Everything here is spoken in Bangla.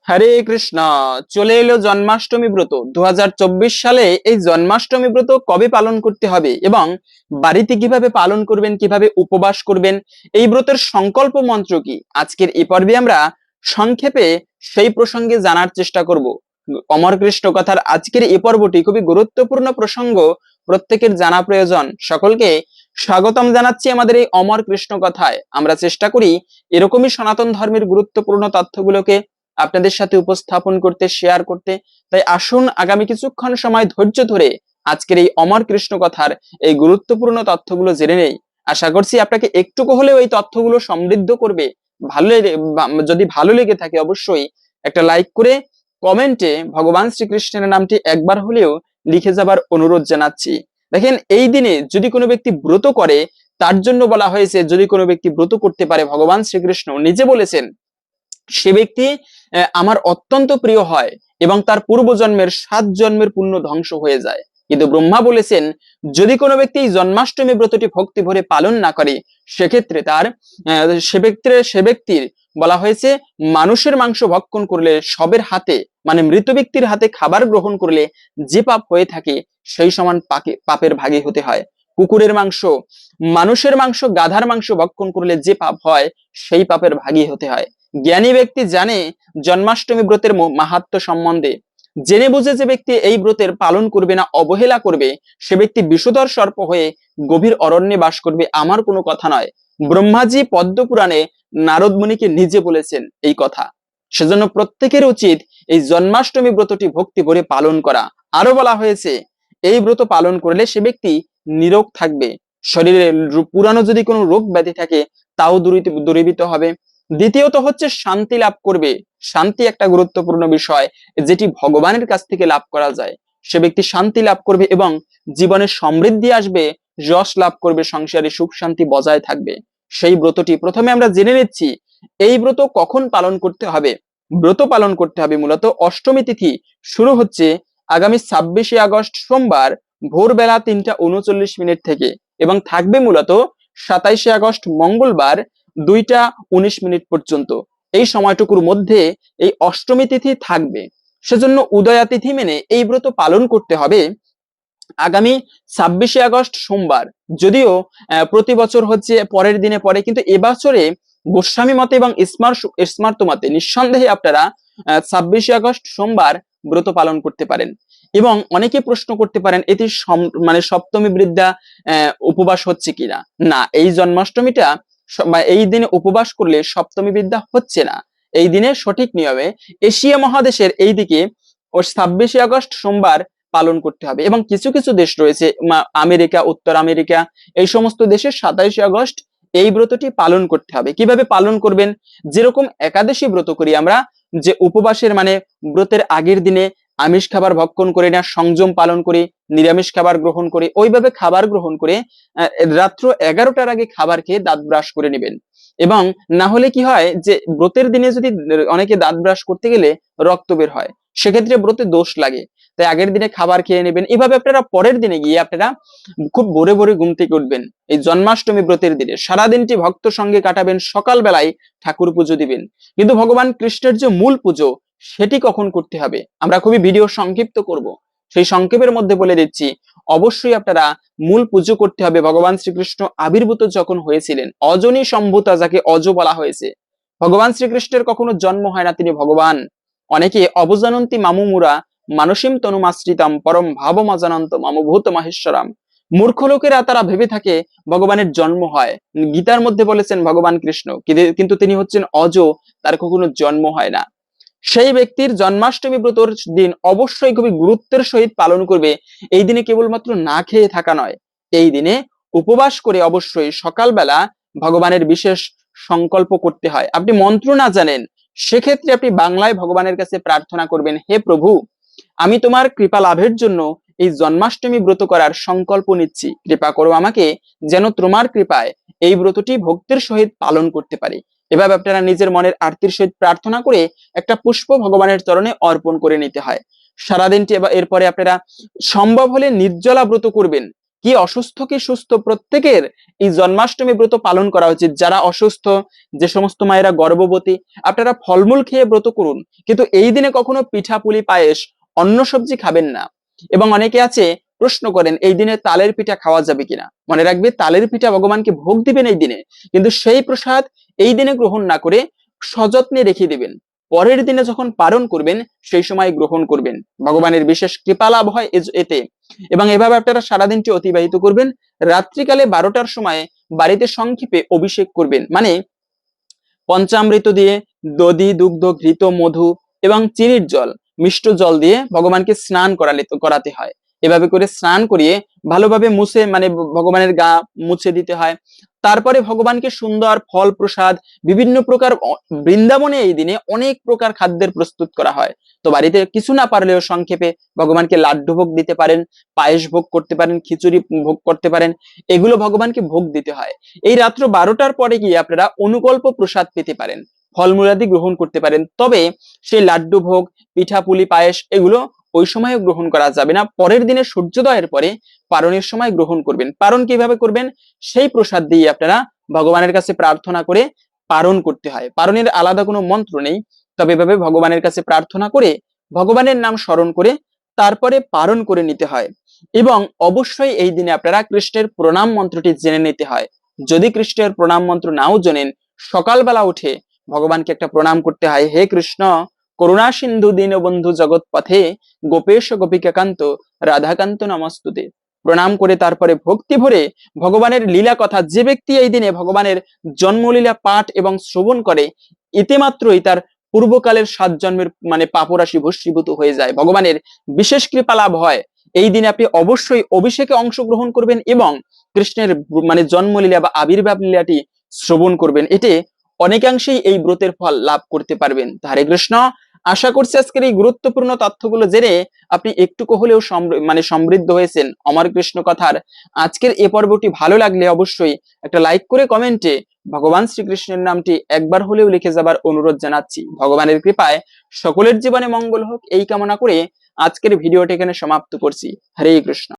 হরে কৃষ্ণ। চলে এলো জন্মাষ্টমী ব্রত 2024 সালে। এই জন্মাষ্টমী ব্রত কবে পালন করতে হবে এবং বাড়িতে কিভাবে পালন করবেন, কিভাবে উপবাস করবেন, এই ব্রতের সংকল্প মন্ত্র কি, আজকের এই পর্বে আমরা সংক্ষেপে সেই প্রসঙ্গে জানার চেষ্টা করব। অমর কৃষ্ণ কথার আজকের এই পর্বটি খুবই গুরুত্বপূর্ণ প্রসঙ্গ, প্রত্যেকের জানা প্রয়োজন। সকলকে স্বাগতম জানাচ্ছি আমাদের এই অমর কৃষ্ণ কথায়। আমরা চেষ্টা করি এরকমই সনাতন ধর্মের গুরুত্বপূর্ণ তথ্যগুলোকে আপনাদের সাথে উপস্থাপন করতে, শেয়ার করতে। তাই আসুন আগামী কিছুক্ষণ সময় ধৈর্য ধরে আজকের এই অমর কৃষ্ণ কথার এই গুরুত্বপূর্ণ তথ্যগুলো জেনে নেই। আশা করছি আপনাকে একটুকু হলেও এই তথ্যগুলো সমৃদ্ধ করবে। যদি ভালো লেগে থাকে অবশ্যই একটা লাইক করে কমেন্টে ভগবান শ্রীকৃষ্ণের নামটি একবার হলেও লিখে যাবার অনুরোধ জানাচ্ছি। দেখেন, এই দিনে যদি কোনো ব্যক্তি ব্রত করে, তার জন্য বলা হয়েছে যদি কোনো ব্যক্তি ব্রত করতে পারে, ভগবান শ্রীকৃষ্ণ নিজে বলেছেন সে ব্যক্তি আমার অত্যন্ত প্রিয় হয় এবং তার পূর্বজন্মের 7 জন্মের পুণ্য ধ্বংস হয়ে যায়। কিন্তু ব্রহ্মা বলেছেন যদি কোনো ব্যক্তি জন্মাষ্টমী ব্রতটি ভক্তি ভরে পালন না করে, সেক্ষেত্রে তার সে ব্যক্তির বলা হয়েছে মানুষের মাংস ভক্ষণ করলে, সবের হাতে মানে মৃত ব্যক্তির হাতে খাবার গ্রহণ করলে যে পাপ হয়ে থাকে সেই সমান পাপের ভাগী হতে হয়। কুকুরের মাংস, মানুষের মাংস, গাধার মাংস ভক্ষণ করলে যে পাপ হয় সেই পাপের ভাগী হতে হয়। জ্ঞানী ব্যক্তি জানে জন্মাষ্টমী ব্রতের মাহাত্ম্য সম্বন্ধে। জেনে বুঝে যে ব্যক্তি এই ব্রতের পালন করবে না, অবহেলা করবে, সে ব্যক্তি বিষধর সর্প হয়ে গভীর অরণ্যে বাস করবে। আমার কোনো কথা নয়, ব্রহ্মাজি পদ্ম পুরাণে নারদ মুনিকে নিজে বলেছেন এই কথা। সেজন্য প্রত্যেকের উচিত এই জন্মাষ্টমী ব্রতটি ভক্তি ভরে পালন করা। আরো বলা হয়েছে এই ব্রত পালন করলে সে ব্যক্তি নিরোগ থাকবে, শরীরে পুরানো যদি কোনো রোগ ব্যাধি থাকে তাও দূরীভূত হবে। দ্বিতীয়ত হচ্ছে শান্তি লাভ করবে। শান্তি একটা গুরুত্বপূর্ণ বিষয়, যেটি ভগবানের কাছ থেকে লাভ করা যায়। সে ব্যক্তি শান্তি লাভ করবে এবং জীবনে সমৃদ্ধি আসবে, যশ লাভ করবে, সংসারে সুখ শান্তি বজায় থাকবে। সেই ব্রতটি প্রথমে আমরা জেনে নিচ্ছি এই ব্রত কখন পালন করতে হবে। ব্রত পালন করতে হবে মূলত অষ্টমী তিথি শুরু হচ্ছে আগামী 26শে আগস্ট সোমবার ভোরবেলা 3টা 39 মিনিট থেকে এবং থাকবে মূলত 27শে আগস্ট মঙ্গলবার 2টা 19 মিনিট পর্যন্ত। এই সময়টুকুর মধ্যে এই অষ্টমী তিথি থাকবে। সেজন্য উদয়া তিথি মেনে এই ব্রত পালন করতে হবে আগামী 26শে আগস্ট সোমবার। যদিও প্রতি বছর হচ্ছে পরের দিনে পরে, কিন্তু এবছরে গোস্বামী মতে এবং স্মার্ত মতে নিঃসন্দেহে আপনারা 26শে আগস্ট সোমবার ব্রত পালন করতে পারেন। এবং অনেকে প্রশ্ন করতে পারেন এটি মানে সপ্তমী বৃদ্ধা উপবাস হচ্ছে কিনা। না, এই জন্মাষ্টমীটা এই দিনে উপবাস করলে সপ্তমী বিদ্যা হচ্ছে না। এই দিনে সঠিক নিয়মে এশিয়া মহাদেশের এই দিকে 26শে আগস্ট সোমবার পালন করতে হবে। এবং কিছু কিছু দেশ রয়েছে, আমেরিকা, উত্তর আমেরিকা, এই সমস্ত দেশে 27শে আগস্ট এই ব্রতটি পালন করতে হবে। কিভাবে পালন করবেন? যেরকম একাদশী ব্রত করি আমরা, যে উপবাসের মানে ব্রতের আগের দিনে আমিষ খাবার ভক্ষণ করি না, সংযম পালন করি, নিরামিষ খাবার গ্রহণ করি, ওইভাবে খাবার গ্রহণ করে রাত্র 11টার আগে খাবার খেয়ে দাঁত ব্রাশ করে নেবেন। এবং না হলে কি হয় যে ব্রতের দিনে যদি অনেকে দাঁত ব্রাশ করতে গেলে রক্ত বের হয়, সেক্ষেত্রে ব্রতে দোষ লাগে। তাই আগের দিনে খাবার খেয়ে নেবেন। এভাবে আপনারা পরের দিনে গিয়ে আপনারা খুব ভোরে ভোরে ঘুম থেকে উঠবেন। এই জন্মাষ্টমী ব্রতের দিনে সারাদিনটি ভক্ত সঙ্গে কাটাবেন, সকাল বেলায় ঠাকুর পুজো দিবেন। কিন্তু ভগবান কৃষ্ণের যে মূল পুজো সেটি কখন করতে হবে আমরা খুবই ভিডিও সংক্ষিপ্ত করব। সেই সংক্ষেপের মধ্যে বলে দিচ্ছি, অবশ্যই আপনারা মূল পুজো করতে হবে ভগবান শ্রীকৃষ্ণ আবির্ভূত যখন হয়েছিলেন, অজনী সম্ভূতা যাকে অজ বলা হয়েছে। ভগবান শ্রীকৃষ্ণের কখনো জন্ম হয় না, তিনি ভগবান। অনেকে অবজানন্তি মামুমুরা মানসিম তনুমাশ্রিতাম পরম ভাবমজানন্ত মামুভূত মাহেশ্বরাম। মূর্খ লোকেরা তারা ভেবে থাকে ভগবানের জন্ম হয়। গীতার মধ্যে বলেছেন ভগবান কৃষ্ণ, কিন্তু তিনি হচ্ছেন অজ, তার কখনো জন্ম হয় না। সেই ব্যক্তির জন্মাষ্টমী ব্রতর দিন অবশ্যই খুবই গুরুত্বের সহিত পালন করবে। এই দিনে কেবলমাত্র না খেয়ে থাকা নয়, এই দিনে উপবাস করে অবশ্যই সকালবেলা ভগবানের বিশেষ সংকল্প করতে হয়। আপনি মন্ত্র না জানেন, সেক্ষেত্রে আপনি বাংলায় ভগবানের কাছে প্রার্থনা করবেন, হে প্রভু, আমি তোমার কৃপা লাভের জন্য এই জন্মাষ্টমী ব্রত করার সংকল্প নিচ্ছি, কৃপা করো আমাকে যেন তোমার কৃপায় এই ব্রতটি ভক্তির সহিত পালন করতে পারি। এভাবে আপনারা নিজের মনের আরতির সহিত প্রার্থনা করে একটা পুষ্প ভগবানের চরণে অর্পণ করে নিতে হয়। সারাদিনটি এরপরে আপনারা সম্ভব হলে নির্জলা ব্রত করবেন। কি অসুস্থ কি সুস্থ প্রত্যেকের এই জন্মাষ্টমী ব্রত পালন করা উচিত। যারা অসুস্থ, যে সমস্ত মায়েরা গর্ভবতী, আপনারা ফলমূল খেয়ে ব্রত করুন, কিন্তু এই দিনে কখনো পিঠা পুলি পায়েস অন্ন সবজি খাবেন না। এবং অনেকে আছে প্রশ্ন করেন এই দিনে তালের পিঠা খাওয়া যাবে কিনা। মনে রাখবে, তালের পিঠা ভগবানকে ভোগ দিবেন এই দিনে, কিন্তু সেই প্রসাদ এই দিনে গ্রহণ না করে সযত্নে রেখে দিবেন, পরের দিনে যখন পালন করবেন সেই সময় গ্রহণ করবেন। ভগবানের বিশেষ কৃপা লাভ হয় এতে। এবং এভাবে আপনারা সারাদিনটি অতিবাহিত করবেন। রাত্রিকালে 12টার সময় বাড়িতে সংক্ষেপে অভিষেক করবেন, মানে পঞ্চামৃত দিয়ে দধি দুগ্ধ ঘৃত মধু এবং চিনির জল, মিষ্ট জল দিয়ে ভগবানকে স্নান করাতে হয়। এভাবে করে স্নান করিয়ে ভালোভাবে মুছে, মানে ভগবানের গা মুছে দিতে হয়। তারপরে ভগবানকে সুন্দর ফল প্রসাদ বিভিন্ন প্রকার, বৃন্দাবনে এই দিনে অনেক প্রকার খাদ্যের প্রস্তুত করা হয়। তো বাড়িতে কিছু না পারলেও সংক্ষেপে ভগবানকে লাড্ডু ভোগ দিতে পারেন, পায়েস ভোগ করতে পারেন, খিচুড়ি ভোগ করতে পারেন, এগুলো ভগবানকে ভোগ দিতে হয়। এই রাত্র 12টার পরে গিয়ে আপনারা অনুকল্প প্রসাদ পেতে পারেন, ফলমূলাদি গ্রহণ করতে পারেন। তবে সেই লাড্ডু ভোগ, পিঠা পুলি পায়েস এগুলো ওই সময় গ্রহণ করা যাবে না, পরের দিনে সূর্যোদয়ের পরে পারণের সময় গ্রহণ করবেন। পারণ কিভাবে করবেন? সেই প্রসাদ দিয়ে আপনারা ভগবানের কাছে প্রার্থনা করে পারণ করতে হয়। পারণের আলাদা কোনো মন্ত্র নেই, তবে এভাবে ভগবানের কাছে প্রার্থনা করে ভগবানের নাম স্মরণ করে তারপরে পারণ করে নিতে হয়। এবং অবশ্যই এই দিনে আপনারা কৃষ্ণের প্রণাম মন্ত্রটি জেনে নিতে হয়। যদি কৃষ্ণের প্রণাম মন্ত্র নাও জানেন, সকালবেলা উঠে ভগবানকে একটা প্রণাম করতে হয়, হে কৃষ্ণ করুণা সিন্ধু দীনবন্ধু জগৎ পথে গোপেশ গোপিকাকান্ত রাধাকান্ত নমস্তুতে। প্রণাম করে তারপরে ভক্তি ভরে ভগবানের লীলা কথা, যে ব্যক্তি এই দিনে ভগবানের জন্মলীলা পাঠ এবং শ্রবণ করে, এতে মাত্রই তার পূর্বকালের 7 জন্মের মানে পাপরাশি ভস্মীভূত হয়ে যায়, ভগবানের বিশেষ কৃপা লাভ হয়। এই দিনে আপনি অবশ্যই অভিষেকে অংশগ্রহণ করবেন এবং কৃষ্ণের মানে জন্মলীলা বা আবির্ভাব লীলাটি শ্রবণ করবেন। এতে অনেকাংশেই এই ব্রতের ফল লাভ করতে পারবেন। হরে কৃষ্ণ। আশা করছি আজকের এই গুরুত্বপূর্ণ তথ্যগুলো জেনে আপনি একটুকু হলেও মানে সমৃদ্ধ হয়েছেন অমর কৃষ্ণ কথার আজকের এ পর্বটি ভালো লাগলে অবশ্যই একটা লাইক করে কমেন্টে ভগবান শ্রীকৃষ্ণের নামটি একবার হলেও লিখে যাবার অনুরোধ জানাচ্ছি। ভগবানের কৃপায় সকলের জীবনে মঙ্গল হোক এই কামনা করে আজকের ভিডিওটি এখানে সমাপ্ত করছি। হরে কৃষ্ণ।